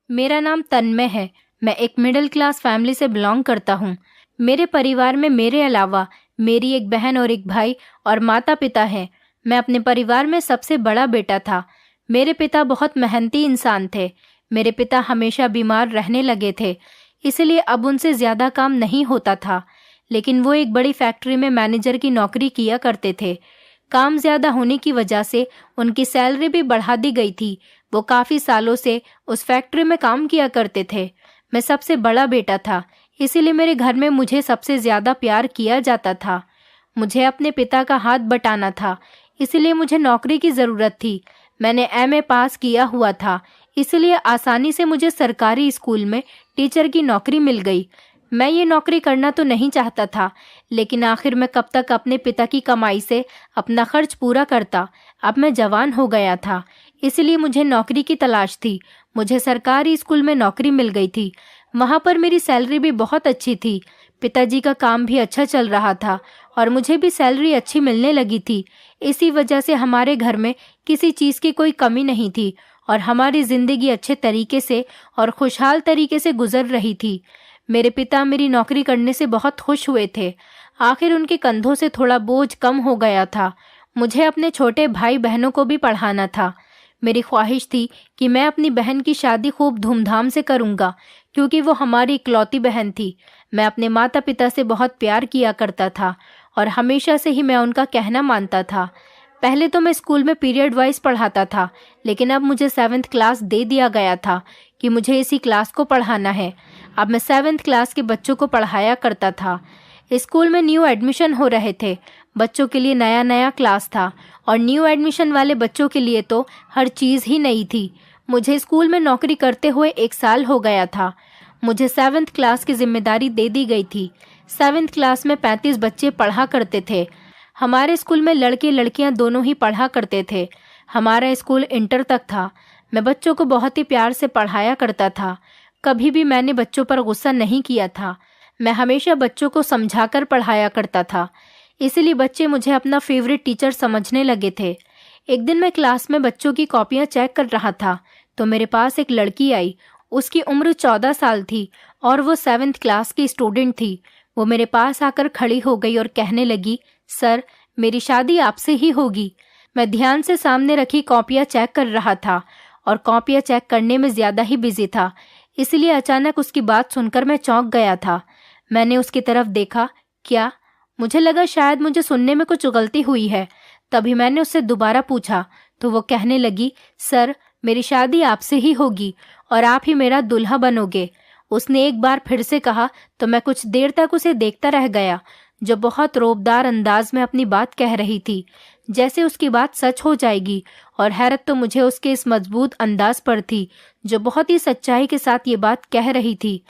मेरा नाम तन्मय है। मैं एक मिडिल क्लास फैमिली से बिलोंग करता हूँ। मेरे परिवार में मेरे अलावा मेरी एक बहन और एक भाई और माता पिता हैं। मैं अपने परिवार में सबसे बड़ा बेटा था। मेरे पिता बहुत मेहनती इंसान थे। मेरे पिता हमेशा बीमार रहने लगे थे, इसलिए अब उनसे ज़्यादा काम नहीं होता था। लेकिन वो एक बड़ी फैक्ट्री में मैनेजर की नौकरी किया करते थे। काम ज़्यादा होने की वजह से उनकी सैलरी भी बढ़ा दी गई थी। वो काफ़ी सालों से उस फैक्ट्री में काम किया करते थे। मैं सबसे बड़ा बेटा था, इसीलिए मेरे घर में मुझे सबसे ज़्यादा प्यार किया जाता था। मुझे अपने पिता का हाथ बटाना था, इसलिए मुझे नौकरी की ज़रूरत थी। मैंने एमए पास किया हुआ था, इसलिए आसानी से मुझे सरकारी स्कूल में टीचर की नौकरी मिल गई। मैं ये नौकरी करना तो नहीं चाहता था, लेकिन आखिर मैं कब तक अपने पिता की कमाई से अपना खर्च पूरा करता। अब मैं जवान हो गया था, इसलिए मुझे नौकरी की तलाश थी। मुझे सरकारी स्कूल में नौकरी मिल गई थी। वहाँ पर मेरी सैलरी भी बहुत अच्छी थी। पिताजी का काम भी अच्छा चल रहा था और मुझे भी सैलरी अच्छी मिलने लगी थी। इसी वजह से हमारे घर में किसी चीज़ की कोई कमी नहीं थी और हमारी ज़िंदगी अच्छे तरीके से और खुशहाल तरीके से गुजर रही थी। मेरे पिता मेरी नौकरी करने से बहुत खुश हुए थे। आखिर उनके कंधों से थोड़ा बोझ कम हो गया था। मुझे अपने छोटे भाई बहनों को भी पढ़ाना था। मेरी ख्वाहिश थी कि मैं अपनी बहन की शादी खूब धूमधाम से करूँगा, क्योंकि वो हमारी इकलौती बहन थी। मैं अपने माता पिता से बहुत प्यार किया करता था और हमेशा से ही मैं उनका कहना मानता था। पहले तो मैं स्कूल में पीरियड वाइज पढ़ाता था, लेकिन अब मुझे 7th क्लास दे दिया गया था कि मुझे इसी क्लास को पढ़ाना है। अब मैं 7th क्लास के बच्चों को पढ़ाया करता था। स्कूल में न्यू एडमिशन हो रहे थे। बच्चों के लिए नया नया क्लास था और न्यू एडमिशन वाले बच्चों के लिए तो हर चीज़ ही नई थी। मुझे स्कूल में नौकरी करते हुए 1 साल हो गया था। मुझे 7th क्लास की जिम्मेदारी दे दी गई थी। 7th क्लास में 35 बच्चे पढ़ा करते थे। हमारे स्कूल में लड़के लड़कियां दोनों ही पढ़ा करते थे। हमारा स्कूल इंटर तक था। मैं बच्चों को बहुत ही प्यार से पढ़ाया करता था। कभी भी मैंने बच्चों पर गुस्सा नहीं किया था। मैं हमेशा बच्चों को समझाकर पढ़ाया करता था, इसलिए बच्चे मुझे अपना फेवरेट टीचर समझने लगे थे। एक दिन मैं क्लास में बच्चों की कॉपियां चेक कर रहा था तो मेरे पास एक लड़की आई। उसकी उम्र 14 साल थी और वो 7th क्लास की स्टूडेंट थी। वो मेरे पास आकर खड़ी हो गई और कहने लगी, सर, मेरी शादी आपसे ही होगी। मैं ध्यान से सामने रखी कॉपियां चेक कर रहा था और कॉपियां चेक करने में ज़्यादा ही बिजी था, इसलिए अचानक उसकी बात सुनकर मैं चौंक गया था। मैंने उसकी तरफ देखा। क्या? मुझे लगा शायद मुझे सुनने में कुछ गलती हुई है। तभी मैंने उससे दोबारा पूछा तो वो कहने लगी, सर, मेरी शादी आपसे ही होगी और आप ही मेरा दूल्हा बनोगे। उसने एक बार फिर से कहा तो मैं कुछ देर तक उसे देखता रह गया, जो बहुत रौबदार अंदाज में अपनी बात कह रही थी, जैसे उसकी बात सच हो जाएगी। और हैरत तो मुझे उसके इस मजबूत अंदाज पर थी, जो बहुत ही सच्चाई के साथ ये बात कह रही थी।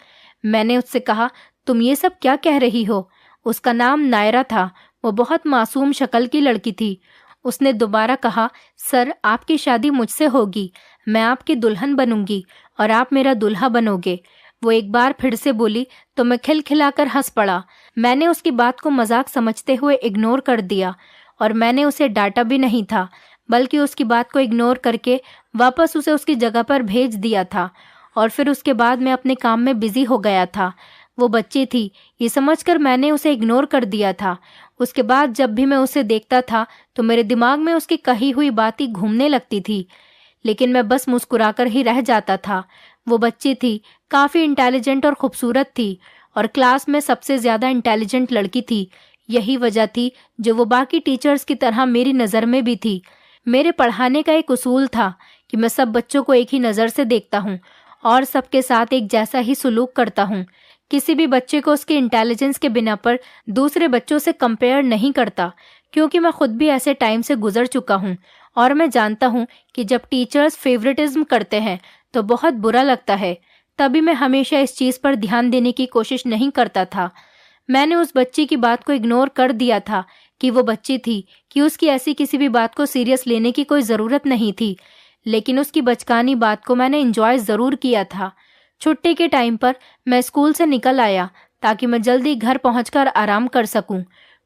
मैंने उससे कहा, तुम ये सब क्या कह रही हो? उसका नाम नायरा था। वो बहुत मासूम शक्ल की लड़की थी। उसने दोबारा कहा, सर, आपकी शादी मुझसे होगी। मैं आपकी दुल्हन बनूंगी और आप मेरा दूल्हा बनोगे। वो एक बार फिर से बोली तो मैं खिलखिलाकर हंस पड़ा। मैंने उसकी बात को मजाक समझते हुए इग्नोर कर दिया और मैंने उसे डांटा भी नहीं था, बल्कि उसकी बात को इग्नोर करके वापस उसे उसकी जगह पर भेज दिया था। और फिर उसके बाद मैं अपने काम में बिजी हो गया था। वो बच्ची थी, ये समझकर मैंने उसे इग्नोर कर दिया था। उसके बाद जब भी मैं उसे देखता था तो मेरे दिमाग में उसकी कही हुई बात ही घूमने लगती थी, लेकिन मैं बस मुस्कुराकर ही रह जाता था। वो बच्ची थी, काफ़ी इंटेलिजेंट और खूबसूरत थी और क्लास में सबसे ज़्यादा इंटेलिजेंट लड़की थी। यही वजह थी जो वो बाकी टीचर्स की तरह मेरी नज़र में भी थी। मेरे पढ़ाने का एक उसूल था कि मैं सब बच्चों को एक ही नज़र से देखता हूँ और सबके साथ एक जैसा ही सलूक करता हूँ। किसी भी बच्चे को उसके इंटेलिजेंस के बिना पर दूसरे बच्चों से कंपेयर नहीं करता, क्योंकि मैं खुद भी ऐसे टाइम से गुजर चुका हूँ और मैं जानता हूँ कि जब टीचर्स फेवरेटिज्म करते हैं तो बहुत बुरा लगता है। तभी मैं हमेशा इस चीज़ पर ध्यान देने की कोशिश नहीं करता था। मैंने उस बच्ची की बात को इग्नोर कर दिया था कि वो बच्ची थी, कि उसकी ऐसी किसी भी बात को सीरियस लेने की कोई ज़रूरत नहीं थी। लेकिन उसकी बचकानी बात को मैंने एंजॉय ज़रूर किया था। छुट्टी के टाइम पर मैं स्कूल से निकल आया ताकि मैं जल्दी घर पहुंचकर आराम कर सकूं।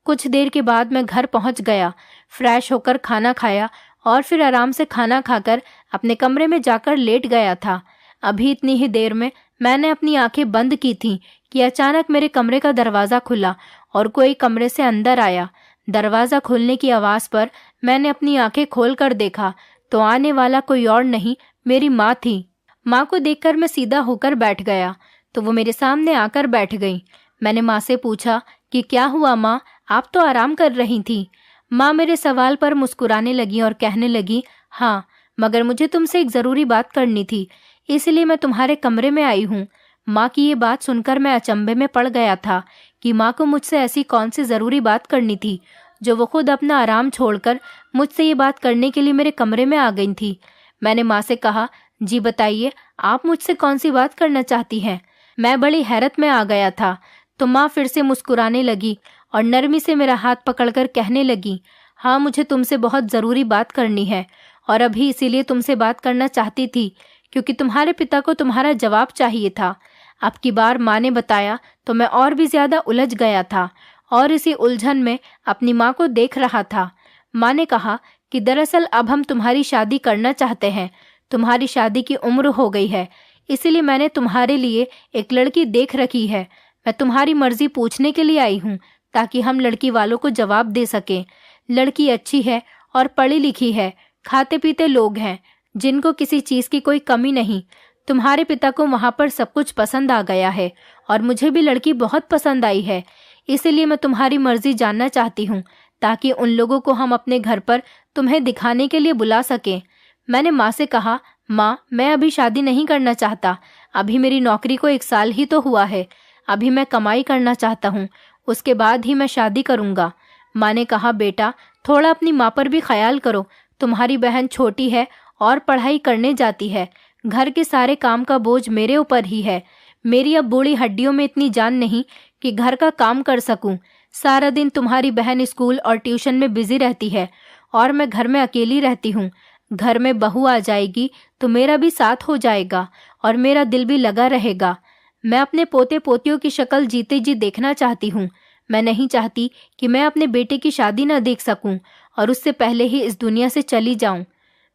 कुछ देर के बाद मैं घर पहुंच गया, फ्रेश होकर खाना खाया और फिर आराम से खाना खाकर अपने कमरे में जाकर लेट गया था। अभी इतनी ही देर में मैंने अपनी आंखें बंद की थीं कि अचानक मेरे कमरे का दरवाज़ा खुला और कोई कमरे से अंदर आया। दरवाज़ा खुलने की आवाज़ पर मैंने अपनी आंखें खोलकर देखा तो आने वाला कोई और नहीं, मेरी माँ थी। माँ को देखकर मैं सीधा होकर बैठ गया तो वो मेरे सामने आकर बैठ गई। मैंने माँ से पूछा कि क्या हुआ माँ, आप तो आराम कर रही थी। माँ मेरे सवाल पर मुस्कुराने लगी और कहने लगी, हाँ, मगर मुझे तुमसे एक ज़रूरी बात करनी थी, इसलिए मैं तुम्हारे कमरे में आई हूँ। माँ की ये बात सुनकर मैं अचंभे में पड़ गया था कि माँ को मुझसे ऐसी कौन सी ज़रूरी बात करनी थी जो वो खुद अपना आराम छोड़कर मुझसे ये बात करने के लिए मेरे कमरे में आ गई थी। मैंने माँ से कहा, जी बताइए, आप मुझसे कौन सी बात करना चाहती हैं। मैं बड़ी हैरत में आ गया था तो माँ फिर से मुस्कुराने लगी और नरमी से मेरा हाथ पकड़कर कहने लगी, हाँ, मुझे तुमसे बहुत ज़रूरी बात करनी है और अभी इसीलिए तुमसे बात करना चाहती थी क्योंकि तुम्हारे पिता को तुम्हारा जवाब चाहिए था। अब की बार माँ ने बताया तो मैं और भी ज़्यादा उलझ गया था और इसी उलझन में अपनी माँ को देख रहा था। माँ ने कहा कि दरअसल अब हम तुम्हारी शादी करना चाहते हैं, तुम्हारी शादी की उम्र हो गई है, इसीलिए मैंने तुम्हारे लिए एक लड़की देख रखी है। मैं तुम्हारी मर्जी पूछने के लिए आई हूँ ताकि हम लड़की वालों को जवाब दे सकें। लड़की अच्छी है और पढ़ी लिखी है, खाते पीते लोग हैं जिनको किसी चीज़ की कोई कमी नहीं। तुम्हारे पिता को वहाँ पर सब कुछ पसंद आ गया है और मुझे भी लड़की बहुत पसंद आई है, इसीलिए मैं तुम्हारी मर्जी जानना चाहती हूँ ताकि उन लोगों को हम अपने घर पर तुम्हें दिखाने के लिए बुला सकें। मैंने माँ से कहा, माँ, मैं अभी शादी नहीं करना चाहता, अभी मेरी नौकरी को 1 साल ही तो हुआ है, अभी मैं कमाई करना चाहता हूँ, उसके बाद ही मैं शादी करूँगा। माँ ने कहा, बेटा, थोड़ा अपनी माँ पर भी ख्याल करो, तुम्हारी बहन छोटी है और पढ़ाई करने जाती है, घर के सारे काम का बोझ मेरे ऊपर ही है। मेरी अब बूढ़ी हड्डियों में इतनी जान नहीं कि घर का काम कर सकूं। सारा दिन तुम्हारी बहन स्कूल और ट्यूशन में बिजी रहती है और मैं घर में अकेली रहती हूँ। घर में बहू आ जाएगी तो मेरा भी साथ हो जाएगा और मेरा दिल भी लगा रहेगा। मैं अपने पोते पोतियों की शक्ल जीते जी देखना चाहती हूँ। मैं नहीं चाहती कि मैं अपने बेटे की शादी न देख सकूं और उससे पहले ही इस दुनिया से चली जाऊं।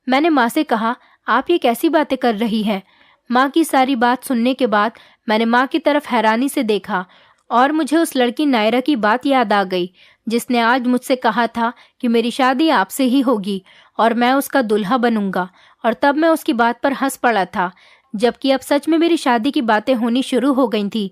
मैंने माँ से कहा, आप ये कैसी बातें कर रही हैं। माँ की सारी बात सुनने के बाद मैंने माँ की तरफ हैरानी से देखा और मुझे उस लड़की नायरा की बात याद आ गई जिसने आज मुझसे कहा था कि मेरी शादी आपसे ही होगी और मैं उसका दुल्हा बनूंगा, और तब मैं उसकी बात पर हंस पड़ा था, जबकि अब सच में मेरी शादी की बातें होनी शुरू हो गई थी।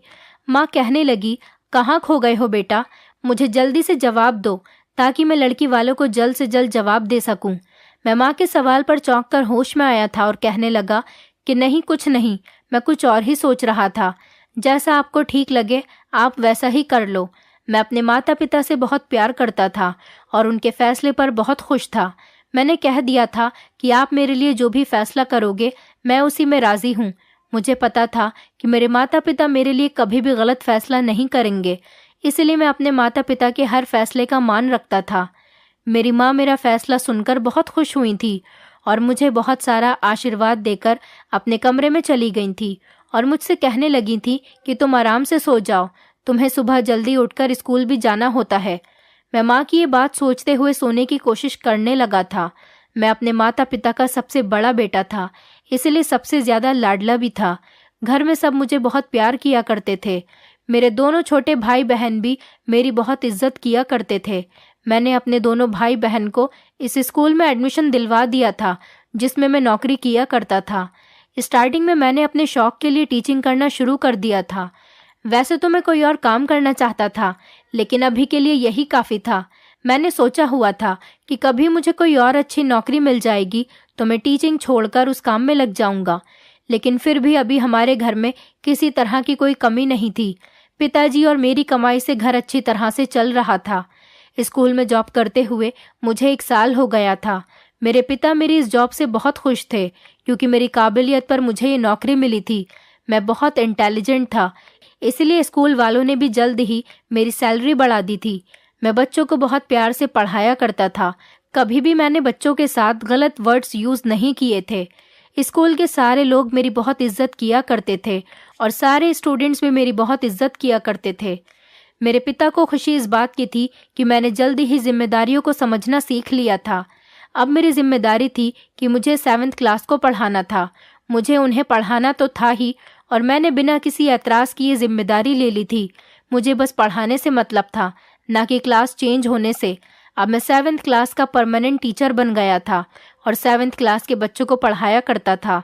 माँ कहने लगी, कहाँ खो गए हो बेटा, मुझे जल्दी से जवाब दो ताकि मैं लड़की वालों को जल्द से जल्द जवाब दे सकूं। मैं माँ के सवाल पर चौंक कर होश में आया था और कहने लगा कि नहीं, कुछ नहीं, मैं कुछ और ही सोच रहा था। जैसा आपको ठीक लगे आप वैसा ही कर लो। मैं अपने माता पिता से बहुत प्यार करता था और उनके फैसले पर बहुत खुश था। मैंने कह दिया था कि आप मेरे लिए जो भी फैसला करोगे मैं उसी में राजी हूँ। मुझे पता था कि मेरे माता पिता मेरे लिए कभी भी गलत फैसला नहीं करेंगे, इसलिए मैं अपने माता पिता के हर फैसले का मान रखता था। मेरी माँ मेरा फैसला सुनकर बहुत खुश हुई थी और मुझे बहुत सारा आशीर्वाद देकर अपने कमरे में चली गई थी और मुझसे कहने लगी थी कि तुम आराम से सो जाओ, तुम्हें सुबह जल्दी उठकर स्कूल भी जाना होता है। मैं माँ की ये बात सोचते हुए सोने की कोशिश करने लगा था। मैं अपने माता पिता का सबसे बड़ा बेटा था, इसलिए सबसे ज़्यादा लाडला भी था। घर में सब मुझे बहुत प्यार किया करते थे। मेरे दोनों छोटे भाई बहन भी मेरी बहुत इज्जत किया करते थे। मैंने अपने दोनों भाई बहन को इस स्कूल में एडमिशन दिलवा दिया था जिसमें मैं नौकरी किया करता था। स्टार्टिंग में मैंने अपने शौक के लिए टीचिंग करना शुरू कर दिया था। वैसे तो मैं कोई और काम करना चाहता था, लेकिन अभी के लिए यही काफ़ी था। मैंने सोचा हुआ था कि कभी मुझे कोई और अच्छी नौकरी मिल जाएगी तो मैं टीचिंग छोड़कर उस काम में लग जाऊंगा। लेकिन फिर भी अभी हमारे घर में किसी तरह की कोई कमी नहीं थी। पिताजी और मेरी कमाई से घर अच्छी तरह से चल रहा था। स्कूल में जॉब करते हुए मुझे 1 साल हो गया था। मेरे पिता मेरी इस जॉब से बहुत खुश थे क्योंकि मेरी काबिलियत पर मुझे ये नौकरी मिली थी। मैं बहुत इंटेलिजेंट था, इसलिए स्कूल वालों ने भी जल्द ही मेरी सैलरी बढ़ा दी थी। मैं बच्चों को बहुत प्यार से पढ़ाया करता था। कभी भी मैंने बच्चों के साथ गलत वर्ड्स यूज़ नहीं किए थे। स्कूल के सारे लोग मेरी बहुत इज्जत किया करते थे और सारे स्टूडेंट्स भी मेरी बहुत इज्जत किया करते थे। मेरे पिता को खुशी इस बात की थी कि मैंने जल्दी ही जिम्मेदारियों को समझना सीख लिया था। अब मेरी जिम्मेदारी थी कि मुझे 7th क्लास को पढ़ाना था। मुझे उन्हें पढ़ाना तो था ही, और मैंने बिना किसी ऐतराज़ की ये जिम्मेदारी ले ली थी। मुझे बस पढ़ाने से मतलब था, ना कि क्लास चेंज होने से। अब मैं 7th क्लास का परमानेंट टीचर बन गया था और 7th क्लास के बच्चों को पढ़ाया करता था।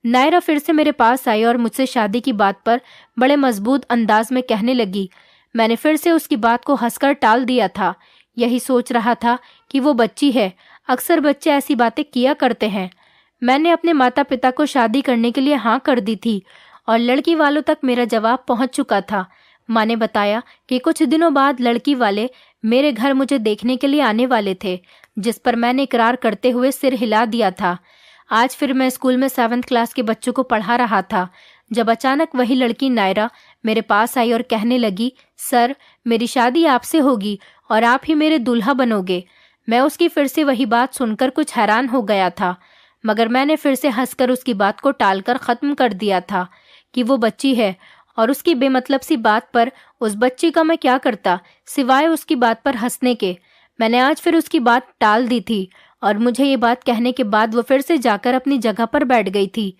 नायरा फिर से मेरे पास आई और मुझसे शादी की बात पर बड़े मजबूत अंदाज में कहने लगी। मैंने फिर से उसकी बात को हंसकर टाल दिया था। यही सोच रहा था कि वो बच्ची है, अक्सर बच्चे ऐसी बातें किया करते हैं। मैंने अपने माता पिता को शादी करने के लिए हाँ कर दी थी और लड़की वालों तक मेरा जवाब पहुंच चुका था। माँ ने बताया कि कुछ दिनों बाद लड़की वाले मेरे घर मुझे देखने के लिए आने वाले थे, जिस पर मैंने इकरार करते हुए सिर हिला दिया था। आज फिर मैं स्कूल में 7th क्लास के बच्चों को पढ़ा रहा था, जब अचानक वही लड़की नायरा मेरे पास आई और कहने लगी, सर, मेरी शादी आपसे होगी और आप ही मेरे दूल्हा बनोगे। मैं उसकी फिर से वही बात सुनकर कुछ हैरान हो गया था, मगर मैंने फिर से हंसकर उसकी बात को टालकर ख़त्म कर दिया था कि वो बच्ची है और उसकी बेमतलब सी बात पर उस बच्ची का मैं क्या करता सिवाय उसकी बात पर हंसने के। मैंने आज फिर उसकी बात टाल दी थी और मुझे ये बात कहने के बाद वो फिर से जाकर अपनी जगह पर बैठ गई थी।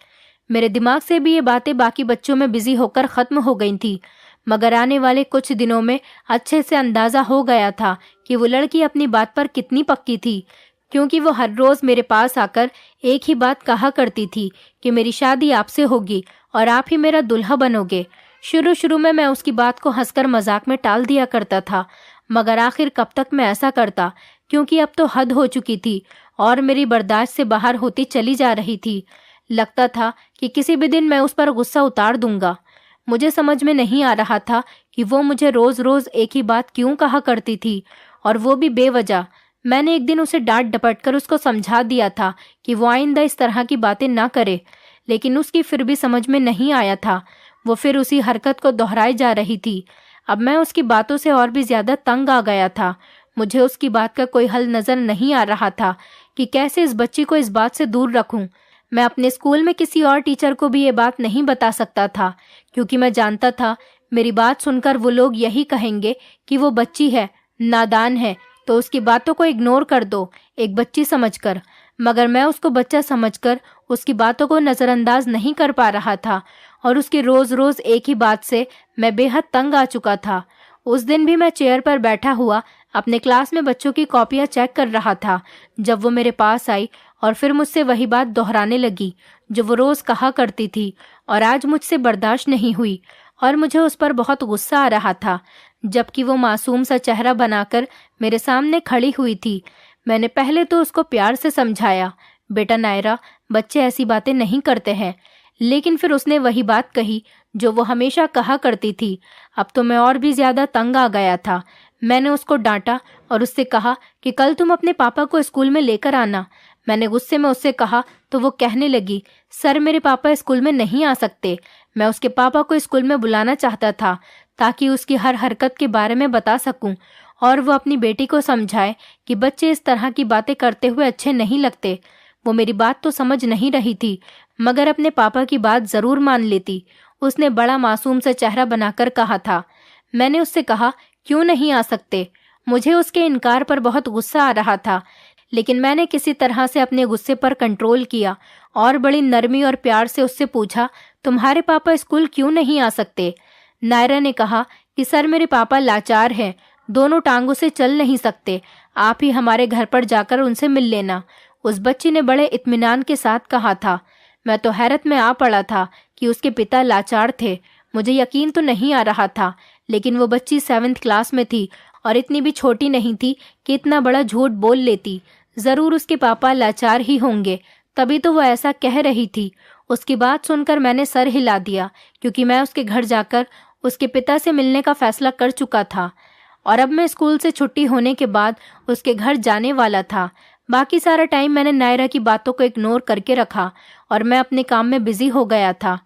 मेरे दिमाग से भी ये बातें बाकी बच्चों में बिजी होकर ख़त्म हो गई थी, मगर आने वाले कुछ दिनों में अच्छे से अंदाज़ा हो गया था कि वो लड़की अपनी बात पर कितनी पक्की थी, क्योंकि वो हर रोज़ मेरे पास आकर एक ही बात कहा करती थी कि मेरी शादी आपसे होगी और आप ही मेरा दूल्हा बनोगे। शुरू शुरू में मैं उसकी बात को हंसकर मजाक में टाल दिया करता था, मगर आखिर कब तक मैं ऐसा करता, क्योंकि अब तो हद हो चुकी थी और मेरी बर्दाश्त से बाहर होती चली जा रही थी। लगता था कि किसी भी दिन मैं उस पर गुस्सा उतार दूंगा। मुझे समझ में नहीं आ रहा था कि वो मुझे रोज रोज एक ही बात क्यों कहा करती थी, और वो भी बेवजह। मैंने एक दिन उसे डांट डपट कर उसको समझा दिया था कि वो आइंदा इस तरह की बातें ना करे, लेकिन उसकी फिर भी समझ में नहीं आया था। वो फिर उसी हरकत को दोहराई जा रही थी। अब मैं उसकी बातों से और भी ज्यादा तंग आ गया था। मुझे उसकी बात का कोई हल नजर नहीं आ रहा था कि कैसे इस बच्ची को इस बात से दूर रखूं। मैं अपने स्कूल में किसी और टीचर को भी ये बात नहीं बता सकता था, क्योंकि मैं जानता था मेरी बात सुनकर वो लोग यही कहेंगे कि वो बच्ची है, नादान है, तो उसकी बातों को इग्नोर कर दो, एक बच्ची समझकर। मगर मैं उसको बच्चा समझकर उसकी बातों को नज़रअंदाज नहीं कर पा रहा था, और उसकी रोज़ रोज़ एक ही बात से मैं बेहद तंग आ चुका था। उस दिन भी मैं चेयर पर बैठा हुआ अपने क्लास में बच्चों की कॉपियाँ चेक कर रहा था, जब वो मेरे पास आई और फिर मुझसे वही बात दोहराने लगी जो वो रोज़ कहा करती थी, और आज मुझसे बर्दाश्त नहीं हुई और मुझे उस पर बहुत गुस्सा आ रहा था, जबकि वो मासूम सा चेहरा बनाकर मेरे सामने खड़ी हुई थी। मैंने पहले तो उसको प्यार से समझाया, बेटा नायरा, बच्चे ऐसी बातें नहीं करते हैं, लेकिन फिर उसने वही बात कही जो वो हमेशा कहा करती थी। अब तो मैं और भी ज्यादा तंग आ गया था। मैंने उसको डांटा और उससे कहा कि कल तुम अपने पापा को स्कूल में लेकर आना। मैंने गुस्से में उससे कहा तो वो कहने लगी, सर, मेरे पापा स्कूल में नहीं आ सकते। मैं उसके पापा को स्कूल में बुलाना चाहता था ताकि उसकी हर हरकत के बारे में बता सकूं और वो अपनी बेटी को समझाए कि बच्चे इस तरह की बातें करते हुए अच्छे नहीं लगते। वो मेरी बात तो समझ नहीं रही थी, मगर अपने पापा की बात जरूर मान लेती। उसने बड़ा मासूम सा चेहरा बनाकर कहा था। मैंने उससे कहा, क्यों नहीं आ सकते? मुझे उसके इनकार पर बहुत गुस्सा आ रहा था, लेकिन मैंने किसी तरह से अपने गुस्से पर कंट्रोल किया और बड़ी नरमी और प्यार से उससे पूछा, तुम्हारे पापा स्कूल क्यों नहीं आ सकते? नायरा ने कहा कि सर, मेरे पापा लाचार हैं, दोनों टांगों से चल नहीं सकते, आप ही हमारे घर पर जाकर उनसे मिल लेना। उस बच्ची ने बड़े इत्मीनान के साथ कहा था। मैं तो हैरत में आ पड़ा था कि उसके पिता लाचार थे। मुझे यकीन तो नहीं आ रहा था, लेकिन वो बच्ची 7th क्लास में थी और इतनी भी छोटी नहीं थी कि इतना बड़ा झूठ बोल लेती। जरूर उसके पापा लाचार ही होंगे, तभी तो वो ऐसा कह रही थी। उसकी बात सुनकर मैंने सर हिला दिया, क्योंकि मैं उसके घर जाकर उसके पिता से मिलने का फैसला कर चुका था और अब मैं स्कूल से छुट्टी होने के बाद उसके घर जाने वाला था। बाकी सारा टाइम मैंने नायरा की बातों को इग्नोर करके रखा और मैं अपने काम में बिजी हो गया था।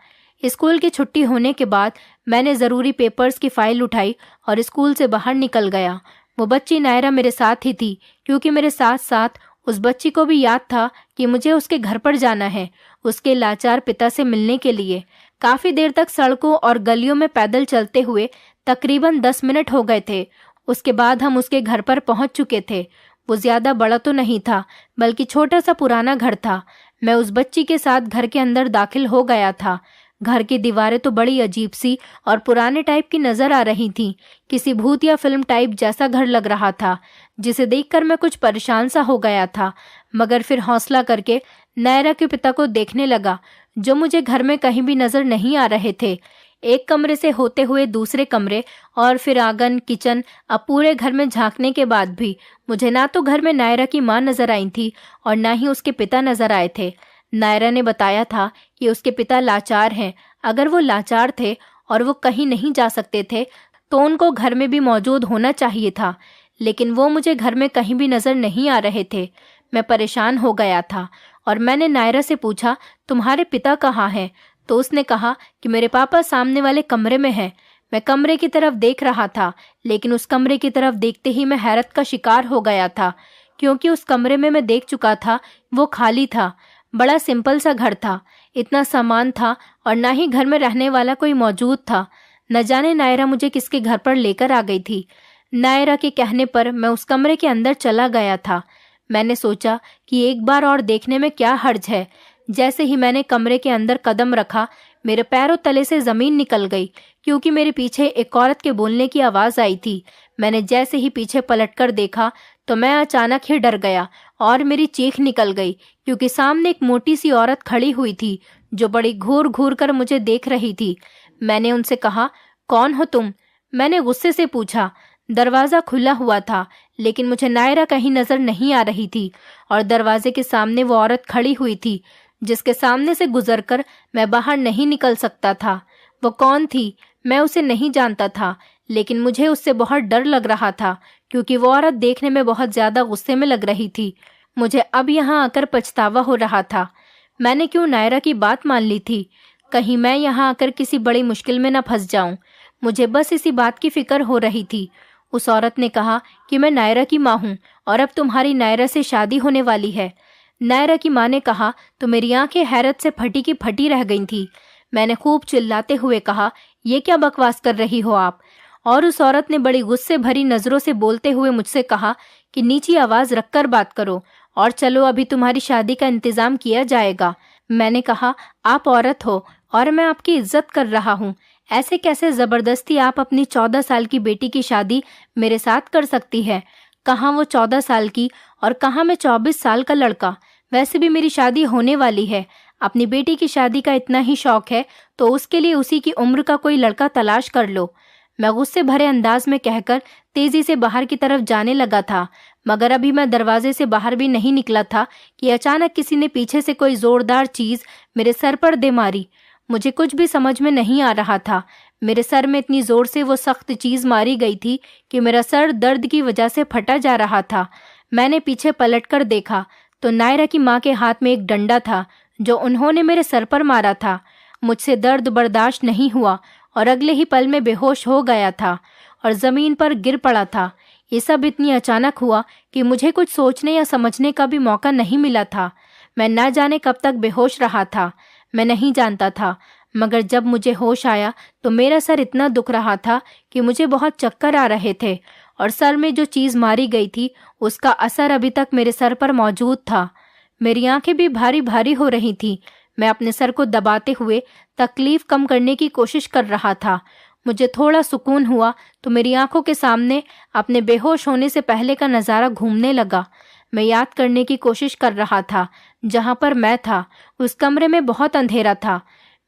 स्कूल की छुट्टी होने के बाद मैंने ज़रूरी पेपर्स की फाइल उठाई और स्कूल से बाहर निकल गया। वो बच्ची नायरा मेरे साथ ही थी, क्योंकि मेरे साथ साथ उस बच्ची को भी याद था कि मुझे उसके घर पर जाना है, उसके लाचार पिता से मिलने के लिए। काफ़ी देर तक सड़कों और गलियों में पैदल चलते हुए तकरीबन 10 मिनट हो गए थे। उसके बाद हम उसके घर पर पहुंच चुके थे। वो ज़्यादा बड़ा तो नहीं था, बल्कि छोटा सा पुराना घर था। मैं उस बच्ची के साथ घर के अंदर दाखिल हो गया था। घर की दीवारें तो बड़ी अजीब सी और पुराने टाइप की नजर आ रही थीं। किसी भूत या फिल्म टाइप जैसा घर लग रहा था, जिसे देखकर मैं कुछ परेशान सा हो गया था। मगर फिर हौसला करके नायरा के पिता को देखने लगा, जो मुझे घर में कहीं भी नजर नहीं आ रहे थे। एक कमरे से होते हुए दूसरे कमरे और फिर आंगन, किचन, अब पूरे घर में झांकने के बाद भी मुझे ना तो घर में नायरा की मां नजर आई थी और ना ही उसके पिता नजर आए थे। नायरा ने बताया था कि उसके पिता लाचार हैं। अगर वो लाचार थे और वो कहीं नहीं जा सकते थे तो उनको घर में भी मौजूद होना चाहिए था, लेकिन वो मुझे घर में कहीं भी नजर नहीं आ रहे थे। मैं परेशान हो गया था और मैंने नायरा से पूछा, तुम्हारे पिता कहाँ हैं? तो उसने कहा कि मेरे पापा सामने वाले कमरे में हैं। मैं कमरे की तरफ देख रहा था, लेकिन उस कमरे की तरफ देखते ही मैं हैरत का शिकार हो गया था, क्योंकि उस कमरे में मैं देख चुका था वो खाली था। बड़ा सिंपल सा घर था, इतना सामान था और ना ही घर में रहने वाला कोई मौजूद था। न जाने नायरा मुझे किसके घर पर लेकर आ गई थी। नायरा के कहने पर मैं उस कमरे के अंदर चला गया था। मैंने सोचा कि एक बार और देखने में क्या हर्ज है। जैसे ही मैंने कमरे के अंदर कदम रखा, मेरे पैरों तले से जमीन निकल गई, क्योंकि मेरे पीछे एक औरत के बोलने की आवाज आई थी। मैंने जैसे ही पीछे पलटकर देखा तो मैं अचानक ही डर गया और मेरी चीख निकल गई, क्योंकि सामने एक मोटी सी औरत खड़ी हुई थी जो बड़ी घूर घूर कर मुझे देख रही थी। मैंने उनसे कहा, कौन हो तुम? मैंने गुस्से से पूछा। दरवाजा खुला हुआ था, लेकिन मुझे नायरा कहीं नजर नहीं आ रही थी और दरवाजे के सामने वो औरत खड़ी हुई थी, जिसके सामने से गुजरकर मैं बाहर नहीं निकल सकता था। वो कौन थी? मैं उसे नहीं जानता था, लेकिन मुझे उससे बहुत डर लग रहा था, क्योंकि वो औरत देखने में बहुत ज्यादा गुस्से में लग रही थी। मुझे अब यहाँ आकर पछतावा हो रहा था। मैंने क्यों नायरा की बात मान ली थी? कहीं मैं यहाँ आकर किसी बड़ी मुश्किल में न फंस जाऊं। मुझे बस इसी बात की फिक्र हो रही थी। उस औरत ने कहा कि मैं नायरा की माँ हूँ और अब तुम्हारी नायरा से शादी होने वाली है। नायरा की माँ ने कहा तो मेरी आंखें हैरत से फटी की फटी रह गई थी। मैंने खूब चिल्लाते हुए कहा, ये क्या बकवास कर रही हो आप? और उस औरत ने बड़ी गुस्से भरी नजरों से बोलते हुए मुझसे कहा कि नीची आवाज रखकर बात करो और चलो, अभी तुम्हारी शादी का इंतजाम किया जाएगा। मैंने कहा, आप औरत हो और मैं आपकी इज्जत कर रहा हूँ। ऐसे कैसे जबरदस्ती आप अपनी 14 साल की बेटी की शादी मेरे साथ कर सकती है? कहाँ वो 14 साल की और कहाँ मैं 24 साल का लड़का? वैसे भी मेरी शादी होने वाली है। अपनी बेटी की शादी का इतना ही शौक है तो उसके लिए उसी की उम्र का कोई लड़का तलाश कर लो। मैं गुस्से भरे अंदाज में कहकर तेजी से बाहर की तरफ जाने लगा था, मगर अभी मैं दरवाजे से बाहर भी नहीं निकला था कि अचानक किसी ने पीछे से कोई जोरदार चीज मेरे सर पर दे मारी। मुझे कुछ भी समझ में नहीं आ रहा था। मेरे सर में इतनी जोर से वो सख्त चीज मारी गई थी कि मेरा सर दर्द की वजह से फटा जा रहा था। मैंने पीछे पलटकर देखा तो नायरा की माँ के हाथ में एक डंडा था जो उन्होंने मेरे सर पर मारा था। मुझसे दर्द बर्दाश्त नहीं हुआ और अगले ही पल में बेहोश हो गया था और जमीन पर गिर पड़ा था। ये सब इतनी अचानक हुआ कि मुझे कुछ सोचने या समझने का भी मौका नहीं मिला था। मैं न जाने कब तक बेहोश रहा था, मैं नहीं जानता था। मगर जब मुझे होश आया तो मेरा सर इतना दुख रहा था कि मुझे बहुत चक्कर आ रहे थे और सर में जो चीज मारी गई थी उसका असर अभी तक मेरे सर पर मौजूद था। मेरी आंखें भी भारी भारी हो रही थी। मैं अपने सर को दबाते हुए तकलीफ कम करने की कोशिश कर रहा था। मुझे थोड़ा सुकून हुआ तो मेरी आंखों के सामने अपने बेहोश होने से पहले का नज़ारा घूमने लगा। मैं याद करने की कोशिश कर रहा था जहां पर मैं था। उस कमरे में बहुत अंधेरा था।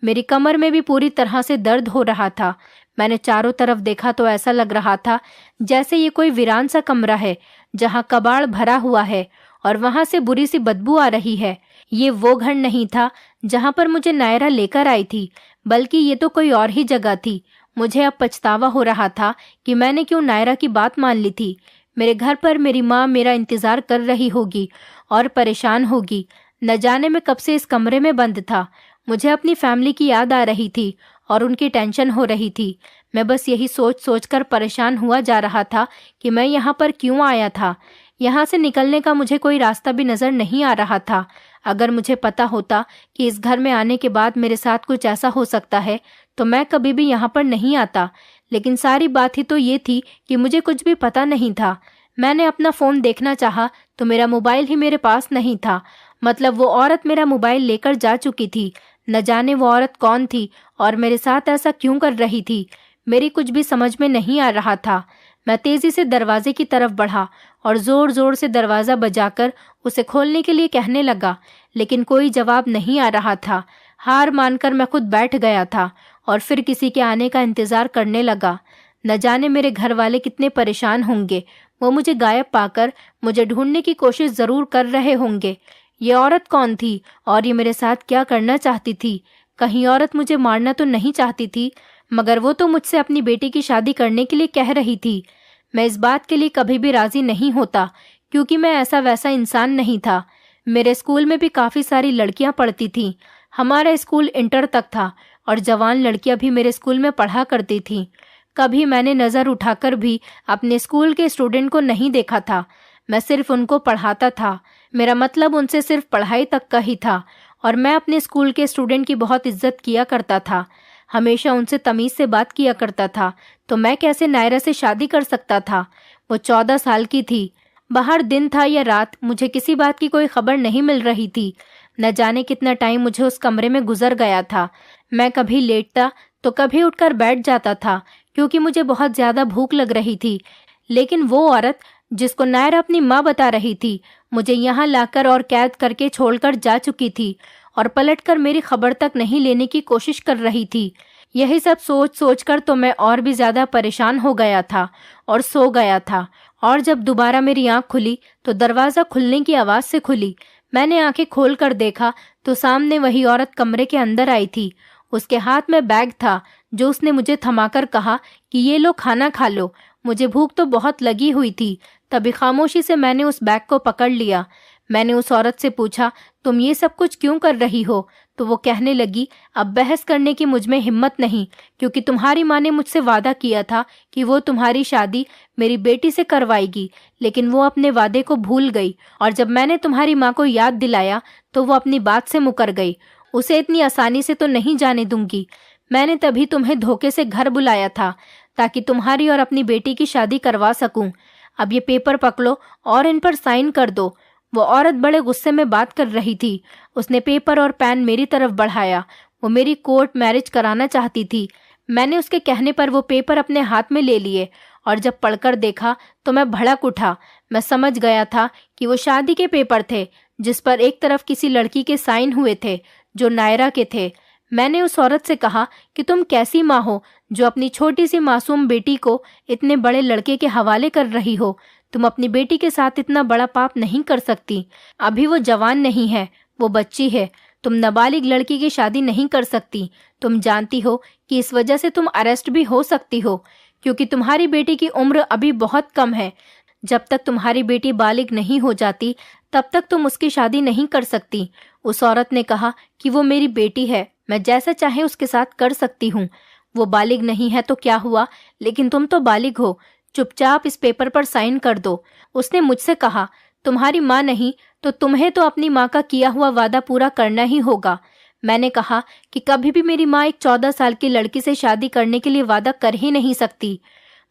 मेरी कमर में भी पूरी तरह से दर्द हो रहा था। मैंने चारों तरफ देखा तो ऐसा लग रहा था जैसे ये कोई वीरान सा कमरा है जहां कबाड़ भरा हुआ है और वहां से बुरी सी बदबू आ रही है। ये वो घर नहीं था जहां पर मुझे नायरा लेकर आई थी, बल्कि ये तो कोई और ही जगह थी। मुझे अब पछतावा हो रहा था कि मैंने क्यों नायरा की बात मान ली थी। मेरे घर पर मेरी माँ मेरा इंतजार कर रही होगी और परेशान होगी। न जाने मैं कब से इस कमरे में बंद था। मुझे अपनी फैमिली की याद आ रही थी और उनकी टेंशन हो रही थी। मैं बस यही सोच सोच कर परेशान हुआ जा रहा था कि मैं यहाँ पर क्यों आया था। यहाँ से निकलने का मुझे कोई रास्ता भी नजर नहीं आ रहा था। अगर मुझे पता होता कि इस घर में आने के बाद मेरे साथ कुछ ऐसा हो सकता है तो मैं कभी भी यहाँ पर नहीं आता। लेकिन सारी बात ही तो ये थी कि मुझे कुछ भी पता नहीं था। मैंने अपना फ़ोन देखना चाहा तो मेरा मोबाइल ही मेरे पास नहीं था। मतलब वो औरत मेरा मोबाइल लेकर जा चुकी थी। न जाने वो औरत कौन थी और मेरे साथ ऐसा क्यों कर रही थी। मेरी कुछ भी समझ में नहीं आ रहा था। मैं तेजी से दरवाजे की तरफ बढ़ा और जोर जोर से दरवाज़ा बजाकर उसे खोलने के लिए कहने लगा, लेकिन कोई जवाब नहीं आ रहा था। हार मानकर मैं खुद बैठ गया था और फिर किसी के आने का इंतज़ार करने लगा। न जाने मेरे घर वाले कितने परेशान होंगे। वो मुझे गायब पाकर मुझे ढूंढने की कोशिश ज़रूर कर रहे होंगे। ये औरत कौन थी और ये मेरे साथ क्या करना चाहती थी? कहीं औरत मुझे मारना तो नहीं चाहती थी? मगर वो तो मुझसे अपनी बेटी की शादी करने के लिए कह रही थी। मैं इस बात के लिए कभी भी राजी नहीं होता, क्योंकि मैं ऐसा वैसा इंसान नहीं था। मेरे स्कूल में भी काफ़ी सारी लड़कियां पढ़ती थीं। हमारा स्कूल इंटर तक था और जवान लड़कियां भी मेरे स्कूल में पढ़ा करती थीं। कभी मैंने नज़र उठाकर भी अपने स्कूल के स्टूडेंट को नहीं देखा था। मैं सिर्फ उनको पढ़ाता था। मेरा मतलब उनसे सिर्फ पढ़ाई तक का ही था और मैं अपने स्कूल के स्टूडेंट की बहुत इज्जत किया करता था। हमेशा उनसे तमीज़ से बात किया करता था। तो मैं कैसे नायरा से शादी कर सकता था? वो 14 साल की थी। बाहर दिन था या रात, मुझे किसी बात की कोई खबर नहीं मिल रही थी। न जाने कितना टाइम मुझे उस कमरे में गुजर गया था। मैं कभी लेटता तो कभी उठकर बैठ जाता था, क्योंकि मुझे बहुत ज़्यादा भूख लग रही थी। लेकिन वो औरत जिसको नायरा अपनी माँ बता रही थी, मुझे यहाँ लाकर और कैद करके छोड़कर जा चुकी थी और पलटकर मेरी खबर तक नहीं लेने की कोशिश कर रही थी। यही सब सोच सोचकर तो मैं और भी ज़्यादा परेशान हो गया था और सो गया था। और जब दोबारा मेरी आँख खुली तो दरवाज़ा खुलने की आवाज़ से खुली। मैंने आंखें खोल कर देखा तो सामने वही औरत कमरे के अंदर आई थी। उसके हाथ में बैग था जो उसने मुझे थमाकर कहा कि ये लो, खाना खा लो। मुझे भूख तो बहुत लगी हुई थी। तभी खामोशी से मैंने उस बैग को पकड़ लिया। मैंने उस औरत से पूछा, तुम ये सब कुछ क्यों कर रही हो? तो वो कहने लगी, अब बहस करने की मुझ में हिम्मत नहीं, क्योंकि तुम्हारी माँ ने मुझसे वादा किया था कि वो तुम्हारी शादी मेरी बेटी से करवाएगी, लेकिन वो अपने वादे को भूल गई और जब मैंने तुम्हारी माँ को याद दिलाया तो वो अपनी बात से मुकर गई। उसे इतनी आसानी से तो नहीं जाने दूंगी। मैंने तभी तुम्हें धोखे से घर बुलाया था ताकि तुम्हारी और अपनी बेटी की शादी करवा सकूं। अब ये पेपर पकड़ो और इन पर साइन कर दो। वो औरत बड़े गुस्से में बात कर रही थी। उसने पेपर और पेन मेरी तरफ बढ़ाया। वो मेरी कोर्ट मैरिज कराना चाहती थी। मैंने उसके कहने पर वो पेपर अपने हाथ में ले लिए और जब पढ़कर देखा तो मैं भड़क उठा। मैं समझ गया था कि वो शादी के पेपर थे जिस पर एक तरफ किसी लड़की के साइन हुए थे जो नायरा के थे। मैंने उस औरत से कहा कि तुम कैसी माँ हो जो अपनी छोटी सी मासूम बेटी को इतने बड़े लड़के के हवाले कर रही हो? तुम अपनी बेटी के साथ इतना बड़ा पाप नहीं कर सकती। अभी वो जवान नहीं है, वो बच्ची है। तुम नाबालिग लड़की की शादी नहीं कर सकती। तुम जानती हो कि इस वजह से तुम अरेस्ट भी हो सकती हो, क्योंकि तुम्हारी बेटी की उम्र अभी बहुत कम है। जब तक तुम्हारी बेटी बालिग नहीं हो जाती तब तक तुम उसकी शादी नहीं कर सकती। उस औरत ने कहा कि वो मेरी बेटी है, मैं जैसा चाहे उसके साथ कर सकती हूँ। वो बालिग नहीं है तो क्या हुआ, लेकिन तुम तो बालिग हो। चुपचाप इस पेपर पर साइन कर दो। उसने मुझसे कहा, तुम्हारी माँ नहीं तो तुम्हें तो अपनी माँ का किया हुआ वादा पूरा करना ही होगा। मैंने कहा कि कभी भी मेरी माँ एक 14 साल की लड़की से शादी करने के लिए वादा कर ही नहीं सकती।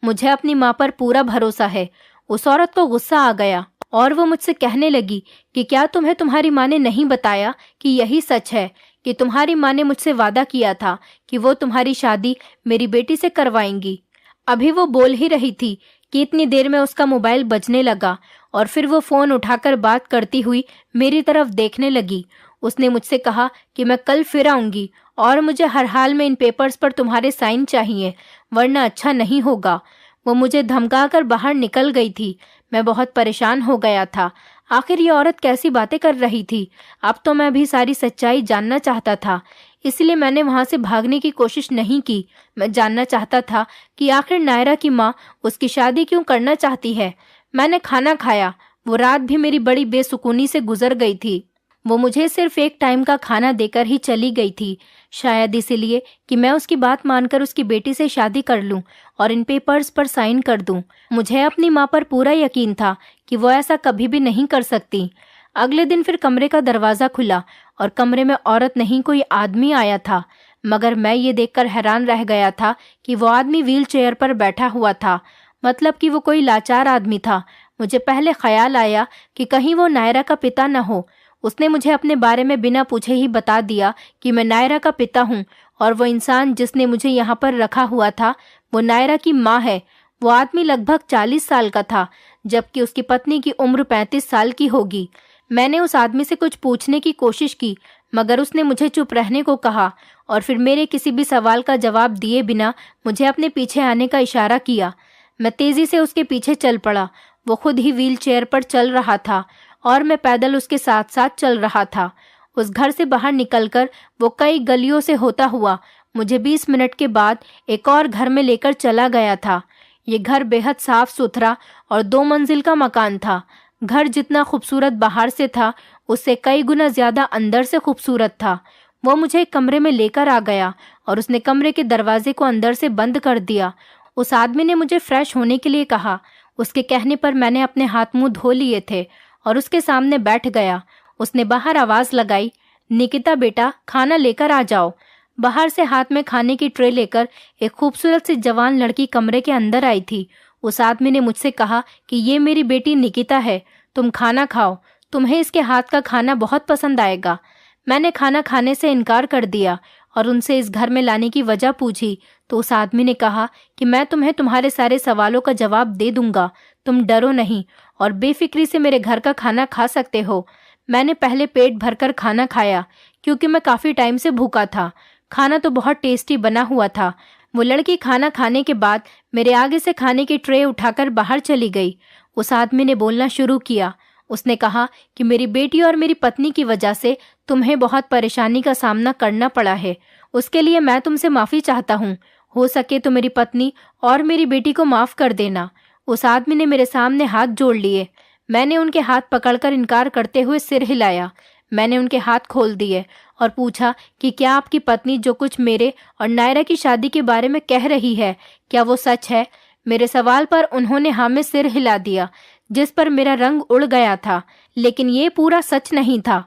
मुझे अपनी माँ पर पूरा भरोसा है। उस औरत को गुस्सा आ गया और वो मुझसे कहने लगी कि क्या तुम्हें तुम्हारी माँ ने नहीं बताया कि यही सच है कि तुम्हारी माँ ने मुझसे वादा किया था कि वो तुम्हारी शादी मेरी बेटी से करवाएंगी। अभी वो बोल ही रही थी कि इतनी देर में उसका मोबाइल बजने लगा और फिर वो फ़ोन उठाकर बात करती हुई मेरी तरफ देखने लगी। उसने मुझसे कहा कि मैं कल फिर आऊँगी और मुझे हर हाल में इन पेपर्स पर तुम्हारे साइन चाहिए, वरना अच्छा नहीं होगा। वो मुझे धमकाकर बाहर निकल गई थी। मैं बहुत परेशान हो गया था। आखिर ये औरत कैसी बातें कर रही थी? अब तो मैं भी सारी सच्चाई जानना चाहता था, इसलिए मैंने वहां से भागने की कोशिश नहीं की। मैं जानना चाहता था कि आखिर नायरा की माँ उसकी शादी क्यों करना चाहती है। मैंने खाना खाया। वो रात भी मेरी बड़ी बेसुकूनी से गुजर गई थी। वो मुझे सिर्फ एक टाइम का खाना देकर ही चली गई थी, शायद इसीलिए कि मैं उसकी बात मानकर उसकी बेटी से शादी कर लूं और इन पेपर्स पर साइन कर दूं। मुझे अपनी माँ पर पूरा यकीन था कि वो ऐसा कभी भी नहीं कर सकती। अगले दिन फिर कमरे का दरवाज़ा खुला और कमरे में औरत नहीं कोई आदमी आया था, मगर मैं ये देखकर हैरान रह गया था कि वो आदमी व्हील चेयर पर बैठा हुआ था, मतलब कि वो कोई लाचार आदमी था। मुझे पहले ख्याल आया कि कहीं वो नायरा का पिता न हो। उसने मुझे अपने बारे में बिना पूछे ही बता दिया कि मैं नायरा का पिता हूँ और वो इंसान जिसने मुझे यहाँ पर रखा हुआ था वो नायरा की माँ है। वो आदमी लगभग 40 साल का था, जबकि उसकी पत्नी की उम्र 35 साल की होगी। मैंने उस आदमी से कुछ पूछने की कोशिश की, मगर उसने मुझे चुप रहने को कहा और फिर मेरे किसी भी सवाल का जवाब दिए बिना मुझे अपने पीछे आने का इशारा किया। मैं तेजी से उसके पीछे चल पड़ा। वो खुद ही व्हील चेयर पर चल रहा था और मैं पैदल उसके साथ साथ चल रहा था। उस घर से बाहर निकलकर वो कई गलियों से होता हुआ मुझे 20 मिनट के बाद एक और घर में लेकर चला गया था। ये घर बेहद साफ सुथरा और 2 मंजिल का मकान था। घर जितना खूबसूरत बाहर से था, उससे कई गुना ज्यादा अंदर से खूबसूरत था। वो मुझे एक कमरे में लेकर आ गया और उसने कमरे के दरवाजे को अंदर से बंद कर दिया। उस आदमी ने मुझे फ्रेश होने के लिए कहा। उसके कहने पर मैंने अपने हाथ मुंह धो लिए थे और उसके सामने बैठ गया। उसने बाहर आवाज लगाई, निकिता बेटा, खाना लेकर आ जाओ। बाहर से हाथ में खाने की ट्रे लेकर एक खूबसूरत सी जवान लड़की कमरे के अंदर आई थी। उस आदमी ने मुझसे कहा कि ये मेरी बेटी निकिता है, तुम खाना खाओ, तुम्हें इसके हाथ का खाना बहुत पसंद आएगा। मैंने खाना खाने से इनकार कर दिया और उनसे इस घर में लाने की वजह पूछी तो उस आदमी ने कहा कि मैं तुम्हें तुम्हारे सारे सवालों का जवाब दे दूंगा, तुम डरो नहीं और बेफिक्री से मेरे घर का खाना खा सकते हो। मैंने पहले पेट भरकर खाना खाया क्योंकि मैं काफी टाइम से भूखा था। खाना तो बहुत टेस्टी बना हुआ था। वो लड़की खाना खाने के बाद मेरे आगे से खाने की ट्रे उठाकर बाहर चली गई। उस आदमी ने बोलना शुरू किया। उसने कहा कि मेरी बेटी और मेरी पत्नी की वजह से तुम्हें बहुत परेशानी का सामना करना पड़ा है। उसके लिए मैं तुमसे माफी चाहता हूँ। हो सके तो मेरी पत्नी और मेरी बेटी को माफ कर देना। उस आदमी ने मेरे सामने हाथ जोड़ लिए। मैंने उनके हाथ पकड़कर इनकार करते हुए सिर हिलाया। मैंने उनके हाथ खोल दिए और पूछा कि क्या आपकी पत्नी जो कुछ मेरे और नायरा की शादी के बारे में कह रही है, क्या वो सच है? मेरे सवाल पर उन्होंने हाँ में सिर हिला दिया, जिस पर मेरा रंग उड़ गया था। लेकिन ये पूरा सच नहीं था।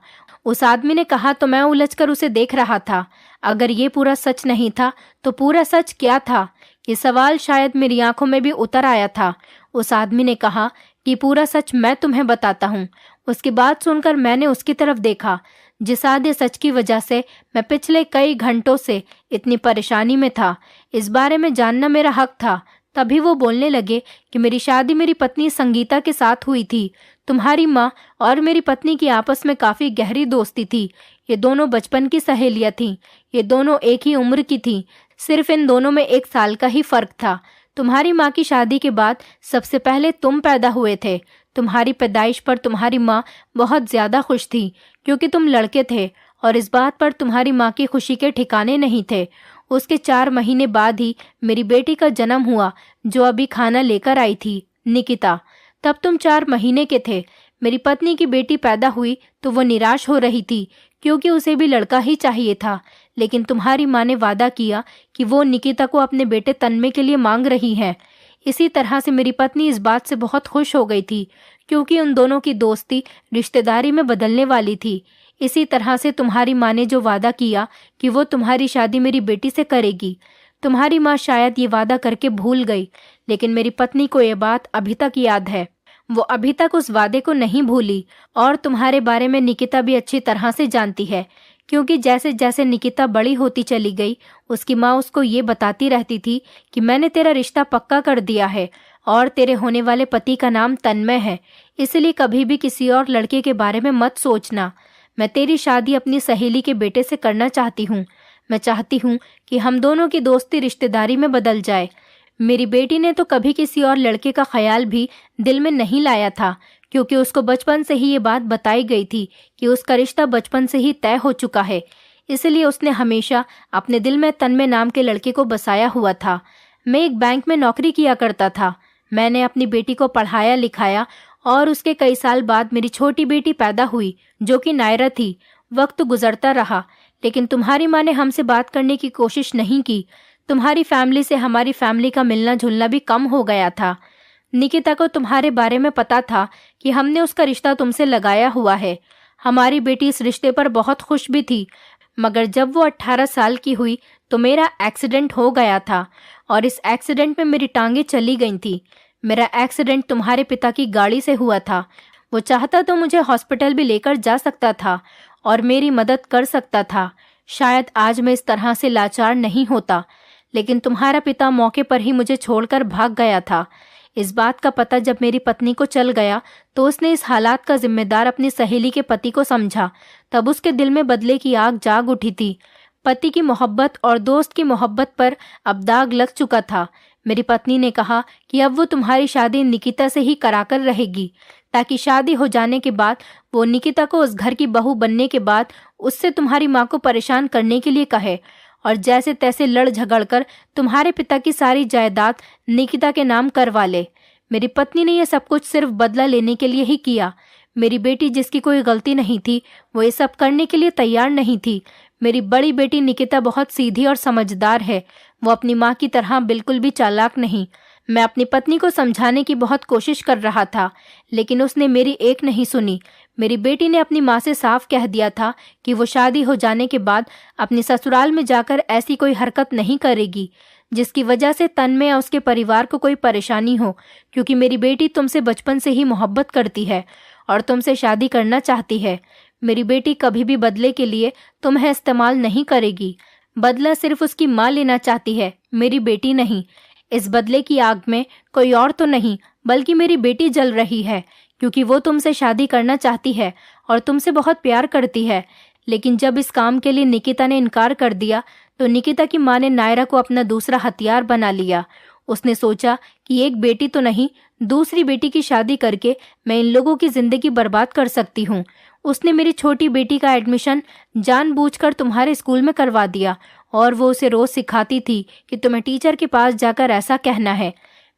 उस आदमी ने कहा तो मैं उलझकर उसे देख रहा था। अगर ये पूरा सच नहीं था तो पूरा सच क्या था? ये सवाल शायद मेरी आंखों में भी उतर आया था। उस आदमी ने कहा कि पूरा सच मैं तुम्हें बताता हूँ। उसकी बात सुनकर मैंने उसकी तरफ देखा। जिस आधे सच की वजह से मैं पिछले कई घंटों से इतनी परेशानी में था, इस बारे में जानना मेरा हक था। तभी वो बोलने लगे कि मेरी शादी मेरी पत्नी संगीता के साथ हुई थी। तुम्हारी माँ और मेरी पत्नी की आपस में काफी गहरी दोस्ती थी। ये दोनों बचपन की सहेलियां थीं। ये दोनों एक ही उम्र की थीं। सिर्फ इन दोनों में 1 साल का ही फर्क था। तुम्हारी माँ की शादी के बाद सबसे पहले तुम पैदा हुए थे। तुम्हारी पैदाइश पर तुम्हारी माँ बहुत ज्यादा खुश थी क्योंकि तुम लड़के थे और इस बात पर तुम्हारी माँ की खुशी के ठिकाने नहीं थे। उसके 4 महीने बाद ही मेरी बेटी का जन्म हुआ जो अभी खाना लेकर आई थी, निकिता। तब तुम 4 महीने के थे। मेरी पत्नी की बेटी पैदा हुई तो वो निराश हो रही थी क्योंकि उसे भी लड़का ही चाहिए था। लेकिन तुम्हारी माँ ने वादा किया कि वो निकिता को अपने बेटे तन्मय के लिए मांग रही है। इसी तरह से मेरी पत्नी इस बात से बहुत खुश हो गई थी क्योंकि उन दोनों की दोस्ती रिश्तेदारी में बदलने वाली थी। इसी तरह से तुम्हारी माँ ने जो वादा किया कि वो तुम्हारी शादी मेरी बेटी से करेगी, तुम्हारी माँ शायद ये वादा करके भूल गई, लेकिन मेरी पत्नी को ये बात अभी तक याद है। वो अभी तक उस वादे को नहीं भूली और तुम्हारे बारे में निकिता भी अच्छी तरह से जानती है क्योंकि जैसे जैसे निकिता बड़ी होती चली गई, उसकी माँ उसको ये बताती रहती थी कि मैंने तेरा रिश्ता पक्का कर दिया है और तेरे होने वाले पति का नाम तन्मय है, इसलिए कभी भी किसी और लड़के के बारे में मत सोचना। मैं तेरी शादी अपनी सहेली के बेटे से करना चाहती हूँ। मैं चाहती हूँ कि हम दोनों की दोस्ती रिश्तेदारी में बदल जाए। मेरी बेटी ने तो कभी किसी और लड़के का ख्याल भी दिल में नहीं लाया था क्योंकि उसको बचपन से ही ये बात बताई गई थी कि उसका रिश्ता बचपन से ही तय हो चुका है। इसलिए उसने हमेशा अपने दिल में तन्मय नाम के लड़के को बसाया हुआ था। मैं एक बैंक में नौकरी किया करता था। मैंने अपनी बेटी को पढ़ाया लिखाया और उसके कई साल बाद मेरी छोटी बेटी पैदा हुई जो कि नायरा थी। वक्त गुजरता रहा लेकिन तुम्हारी माँ ने हमसे बात करने की कोशिश नहीं की। तुम्हारी फैमिली से हमारी फैमिली का मिलना जुलना भी कम हो गया था। निकिता को तुम्हारे बारे में पता था कि हमने उसका रिश्ता तुमसे लगाया हुआ है। हमारी बेटी इस रिश्ते पर बहुत खुश भी थी, मगर जब वो 18 साल की हुई तो मेरा एक्सीडेंट हो गया था और इस एक्सीडेंट में मेरी टांगें चली गई थी। मेरा एक्सीडेंट तुम्हारे पिता की गाड़ी से हुआ था। वो चाहता तो मुझे हॉस्पिटल भी लेकर जा सकता था और मेरी मदद कर सकता था। शायद आज मैं इस तरह से लाचार नहीं होता, लेकिन तुम्हारा पिता मौके पर ही मुझे छोड़कर भाग गया था। इस बात का पता जब मेरी पत्नी को चल गया तो उसने इस हालात का जिम्मेदार अपनी सहेली के पति को समझा। तब उसके दिल में बदले की आग जाग उठी थी। पति की मोहब्बत और दोस्त की मोहब्बत पर अब दाग लग चुका था। मेरी पत्नी ने कहा कि अब वो तुम्हारी शादी निकिता से ही कराकर रहेगी, ताकि शादी हो जाने के बाद वो निकिता को उस घर की बहू बनने के बाद उससे तुम्हारी माँ को परेशान करने के लिए कहे और जैसे तैसे लड़ झगड़ कर तुम्हारे पिता की सारी जायदाद निकिता के नाम करवा ले। मेरी पत्नी ने यह सब कुछ सिर्फ बदला लेने के लिए ही किया। मेरी बेटी, जिसकी कोई गलती नहीं थी, वो ये सब करने के लिए तैयार नहीं थी। मेरी बड़ी बेटी निकिता बहुत सीधी और समझदार है। वो अपनी माँ की तरह बिल्कुल भी चालाक नहीं। मैं अपनी पत्नी को समझाने की बहुत कोशिश कर रहा था, लेकिन उसने मेरी एक नहीं सुनी। मेरी बेटी ने अपनी माँ से साफ कह दिया था कि वो शादी हो जाने के बाद अपनी ससुराल में जाकर ऐसी कोई हरकत नहीं करेगी जिसकी वजह से तन्मय या उसके परिवार को कोई परेशानी हो, क्योंकि मेरी बेटी तुमसे बचपन से ही मोहब्बत करती है और तुमसे शादी करना चाहती है। मेरी बेटी कभी भी बदले के लिए तुम्हें इस्तेमाल नहीं करेगी। बदला सिर्फ उसकी माँ लेना चाहती है, मेरी बेटी नहीं। इस बदले की आग में कोई और तो नहीं बल्कि मेरी बेटी जल रही है, क्योंकि वो तुमसे शादी करना चाहती है और तुमसे बहुत प्यार करती है। लेकिन जब इस काम के लिए निकिता ने इनकार कर दिया तो निकिता की माँ ने नायरा को अपना दूसरा हथियार बना लिया। उसने सोचा कि एक बेटी तो नहीं, दूसरी बेटी की शादी करके मैं इन लोगों की जिंदगी बर्बाद कर सकती हूँ। उसने मेरी छोटी बेटी का एडमिशन जानबूझकर तुम्हारे स्कूल में करवा दिया और वो उसे रोज सिखाती थी कि तुम्हें टीचर के पास जाकर ऐसा कहना है।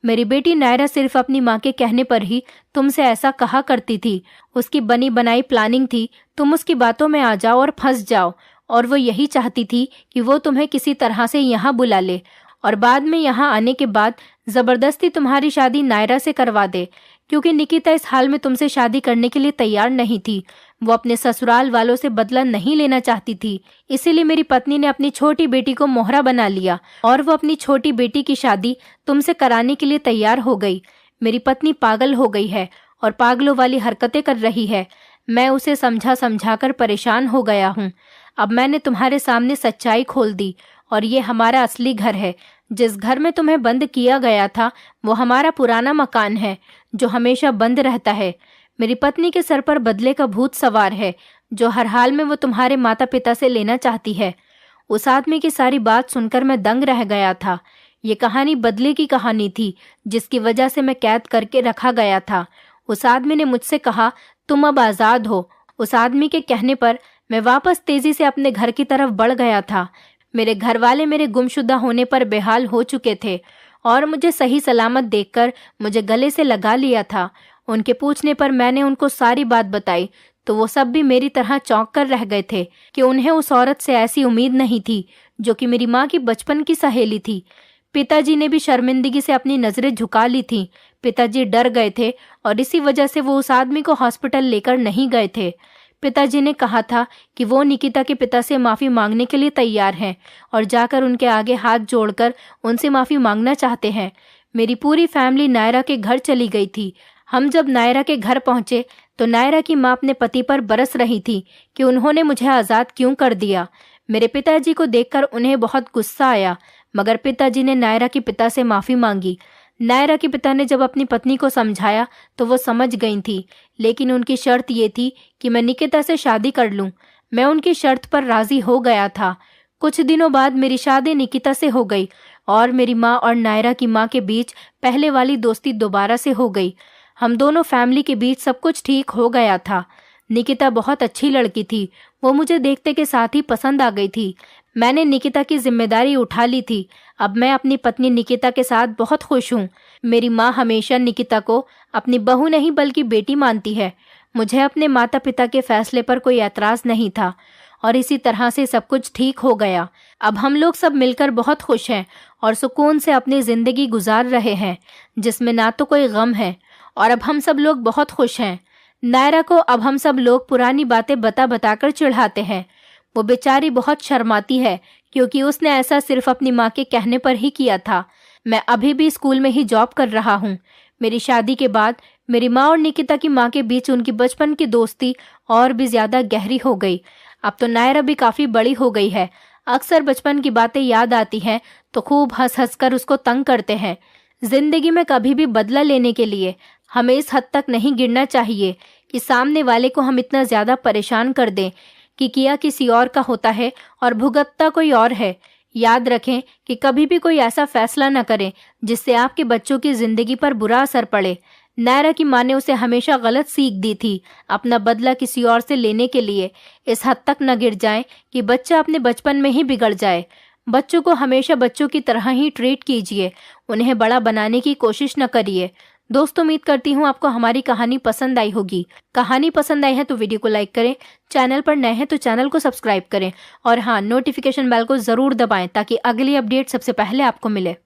मेरी बेटी नायरा सिर्फ अपनी माँ के कहने पर ही तुमसे ऐसा कहा करती थी। उसकी बनी बनाई प्लानिंग थी तुम उसकी बातों में आ जाओ और फंस जाओ, और वो यही चाहती थी कि वो तुम्हें किसी तरह से यहाँ बुला ले और बाद में यहाँ आने के बाद जबरदस्ती तुम्हारी शादी नायरा से करवा दे, क्योंकि निकिता इस हाल में तुमसे शादी करने के लिए तैयार नहीं थी। वो अपने ससुराल वालों से बदला नहीं लेना चाहती थी। इसीलिए मेरी पत्नी ने अपनी छोटी बेटी को मोहरा बना लिया और वो अपनी छोटी बेटी की शादी तुमसे कराने के लिए तैयार हो गई। मेरी पत्नी पागल हो गई है और पागलों वाली हरकतें कर रही है। मैं उसे समझा कर परेशान हो गया हूँ। अब मैंने तुम्हारे सामने सच्चाई खोल दी और ये हमारा असली घर है। जिस घर में तुम्हें बंद किया गया था वो हमारा पुराना मकान है जो हमेशा बंद रहता है। मेरी पत्नी के सर पर बदले का भूत सवार है जो हर हाल में वो तुम्हारे माता पिता से लेना चाहती है। उस आदमी की सारी बात सुनकर मैं दंग रह गया था। ये कहानी बदले की कहानी थी जिसकी वजह से मैं कैद करके रखा गया था। उस आदमी ने मुझसे कहा, तुम अब आज़ाद हो। उस आदमी के कहने पर मैं वापस तेजी से अपने घर की तरफ बढ़ गया था। मेरे घर वाले मेरे गुमशुदा होने पर बेहाल हो चुके थे और मुझे सही सलामत देखकर मुझे गले से लगा लिया था। उनके पूछने पर मैंने उनको सारी बात बताई तो वो सब भी मेरी तरह चौंक कर रह गए थे कि उन्हें उस औरत से ऐसी उम्मीद नहीं थी जो कि मेरी माँ की बचपन की सहेली थी। पिताजी ने भी शर्मिंदगी से अपनी नजरें झुका ली थी। पिताजी डर गए थे और इसी वजह से वो उस आदमी को हॉस्पिटल लेकर नहीं गए थे। पिताजी ने कहा था कि वो निकिता के पिता से माफ़ी मांगने के लिए तैयार हैं और जाकर उनके आगे हाथ जोड़कर उनसे माफ़ी मांगना चाहते हैं। मेरी पूरी फैमिली नायरा के घर चली गई थी। हम जब नायरा के घर पहुंचे तो नायरा की माँ अपने पति पर बरस रही थी कि उन्होंने मुझे आज़ाद क्यों कर दिया। मेरे पिताजी को देखकर उन्हें बहुत गुस्सा आया, मगर पिताजी ने नायरा के पिता से माफ़ी मांगी। नायरा के पिता ने जब अपनी पत्नी को समझाया तो वो समझ गई थी, लेकिन उनकी शर्त ये थी कि मैं निकिता से शादी कर लूं। मैं उनकी शर्त पर राजी हो गया था। कुछ दिनों बाद मेरी शादी निकिता से हो गई और मेरी माँ और नायरा की माँ के बीच पहले वाली दोस्ती दोबारा से हो गई। हम दोनों फैमिली के बीच सब कुछ ठीक हो गया था। निकिता बहुत अच्छी लड़की थी। वो मुझे देखते के साथ ही पसंद आ गई थी। मैंने निकिता की जिम्मेदारी उठा ली थी। अब मैं अपनी पत्नी निकिता के साथ बहुत खुश हूँ। मेरी माँ हमेशा निकिता को अपनी बहू नहीं बल्कि बेटी मानती है। मुझे अपने माता पिता के फैसले पर कोई एतराज़ नहीं था और इसी तरह से सब कुछ ठीक हो गया। अब हम लोग सब मिलकर बहुत खुश हैं और सुकून से अपनी ज़िंदगी गुजार रहे हैं, जिसमें ना तो कोई गम है, और अब हम सब लोग बहुत खुश हैं। नायरा को अब हम सब लोग पुरानी बातें बताकर चिढ़ाते हैं। वो बेचारी बहुत शर्माती है क्योंकि उसने ऐसा सिर्फ अपनी माँ के कहने पर ही किया था। मैं अभी भी स्कूल में ही जॉब कर रहा हूँ। मेरी शादी के बाद मेरी माँ और निकिता की माँ के बीच उनकी बचपन की दोस्ती और भी ज्यादा गहरी हो गई। अब तो नायरा भी काफी बड़ी हो गई है। अक्सर बचपन की बातें याद आती हैं तो खूब हंस हंस कर उसको तंग करते हैं। जिंदगी में कभी भी बदला लेने के लिए हमें इस हद तक नहीं गिरना चाहिए कि सामने वाले को हम इतना ज्यादा परेशान कर दें कि किया किसी और का होता है और भुगतता कोई और है। याद रखें कि कभी भी कोई ऐसा फैसला न करें जिससे आपके बच्चों की जिंदगी पर बुरा असर पड़े। नायरा की माँ ने उसे हमेशा गलत सीख दी थी। अपना बदला किसी और से लेने के लिए इस हद तक न गिर जाए कि बच्चा अपने बचपन में ही बिगड़ जाए। बच्चों को हमेशा बच्चों की तरह ही ट्रीट कीजिए, उन्हें बड़ा बनाने की कोशिश न करिए। दोस्तों, उम्मीद करती हूँ आपको हमारी कहानी पसंद आई होगी। कहानी पसंद आई है तो वीडियो को लाइक करें, चैनल पर नए हैं तो चैनल को सब्सक्राइब करें और हाँ, नोटिफिकेशन बेल को जरूर दबाएं ताकि अगली अपडेट सबसे पहले आपको मिले।